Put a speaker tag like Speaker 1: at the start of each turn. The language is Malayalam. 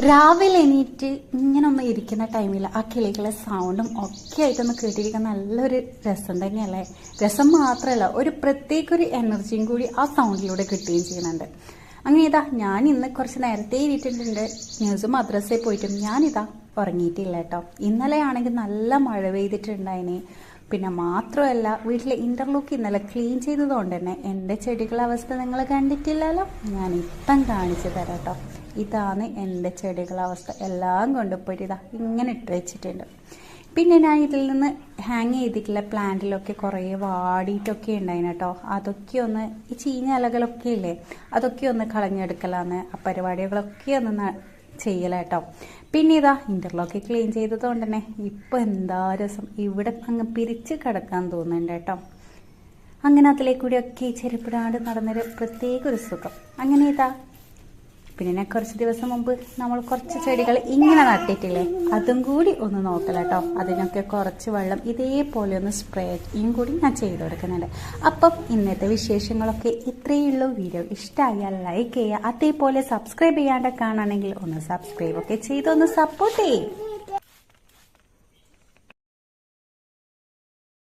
Speaker 1: രാവിലെ എണീറ്റ് ഇങ്ങനെ ഒന്ന് ഇരിക്കുന്ന ടൈമിൽ ആ കിളികളെ സൗണ്ടും ഒക്കെ ആയിട്ടൊന്ന് കേട്ടിരിക്കാൻ നല്ലൊരു രസം തന്നെയല്ലേ. രസം മാത്രമല്ല, ഒരു പ്രത്യേക ഒരു എനർജിയും കൂടി ആ സൗണ്ടിലൂടെ കിട്ടുകയും ചെയ്യുന്നുണ്ട്. അങ്ങനെ ഞാൻ ഇന്ന് കുറച്ച് നേരത്തെ എണീറ്റിട്ടുണ്ട്. ന്യൂസ് മദ്രസയിൽ പോയിട്ടും ഞാനിതാ ഉറങ്ങിയിട്ടില്ല കേട്ടോ. ഇന്നലെ ആണെങ്കിൽ നല്ല മഴ പെയ്തിട്ടുണ്ടായിന്. പിന്നെ മാത്രമല്ല, വീട്ടിലെ ഇന്റർലോക്ക് ഇന്നലെ ക്ലീൻ ചെയ്തതുകൊണ്ട് തന്നെ എൻ്റെ ചെടികളുടെ അവസ്ഥ നിങ്ങൾ കണ്ടിട്ടില്ലല്ലോ. ഞാൻ ഇപ്പം കാണിച്ചു തരാം കേട്ടോ. ഇതാണ് എൻ്റെ ചെടികളുടെ അവസ്ഥ. എല്ലാം കൊണ്ടുപോയിട്ട് ഇങ്ങനെ ഇട്ട് വെച്ചിട്ടുണ്ട്. പിന്നെ ഞാൻ ഇതിൽ നിന്ന് ഹാങ് ചെയ്തിട്ടുള്ള പ്ലാന്റിലൊക്കെ കുറേ വാടിയിട്ടൊക്കെ ഉണ്ടായിന് കേട്ടോ. അതൊക്കെ ഒന്ന്, ഈ ചീഞ്ഞ ഇലകളൊക്കെ ഇല്ലേ, അതൊക്കെ ഒന്ന് കളഞ്ഞെടുക്കലാന്ന്. ആ പരിപാടികളൊക്കെ ഒന്ന് ചെയ്യലാട്ടോ. പിന്നെ ഇന്റർലോക്ക് ക്ലീൻ ചെയ്തതുകൊണ്ട് തന്നെ ഇപ്പം എന്താ രസം, ഇവിടെ അങ്ങ് പിരിച്ച് കിടക്കാൻ തോന്നുന്നുണ്ട് കേട്ടോ. അങ്ങനെ അതിലേക്കൂടിയൊക്കെ ചെരുപ്പിടാണ്ട് നടന്നൊരു പ്രത്യേക ഒരു സുഖം. അങ്ങനെ പിന്നെ ഞാൻ കുറച്ച് ദിവസം മുമ്പ് നമ്മൾ കുറച്ച് ചെടികൾ ഇങ്ങനെ നട്ടിട്ടില്ലേ, അതും കൂടി ഒന്ന് നോക്കലാട്ടോ. അതിനൊക്കെ കുറച്ച് വെള്ളം ഇതേപോലെ ഒന്ന് സ്പ്രേയും കൂടി ഞാൻ ചെയ്ത് കൊടുക്കുന്നുണ്ട്. അപ്പം ഇന്നത്തെ വിശേഷങ്ങളൊക്കെ ഇത്രയേ ഉള്ളൂ. വീഡിയോ ഇഷ്ടമായാൽ ലൈക്ക് ചെയ്യുക. അതേപോലെ സബ്സ്ക്രൈബ് ചെയ്യാണ്ട് കാണുകയാണെങ്കിൽ ഒന്ന് സബ്സ്ക്രൈബ് ഒക്കെ ചെയ്തൊന്ന് സപ്പോർട്ട് ചെയ്യും.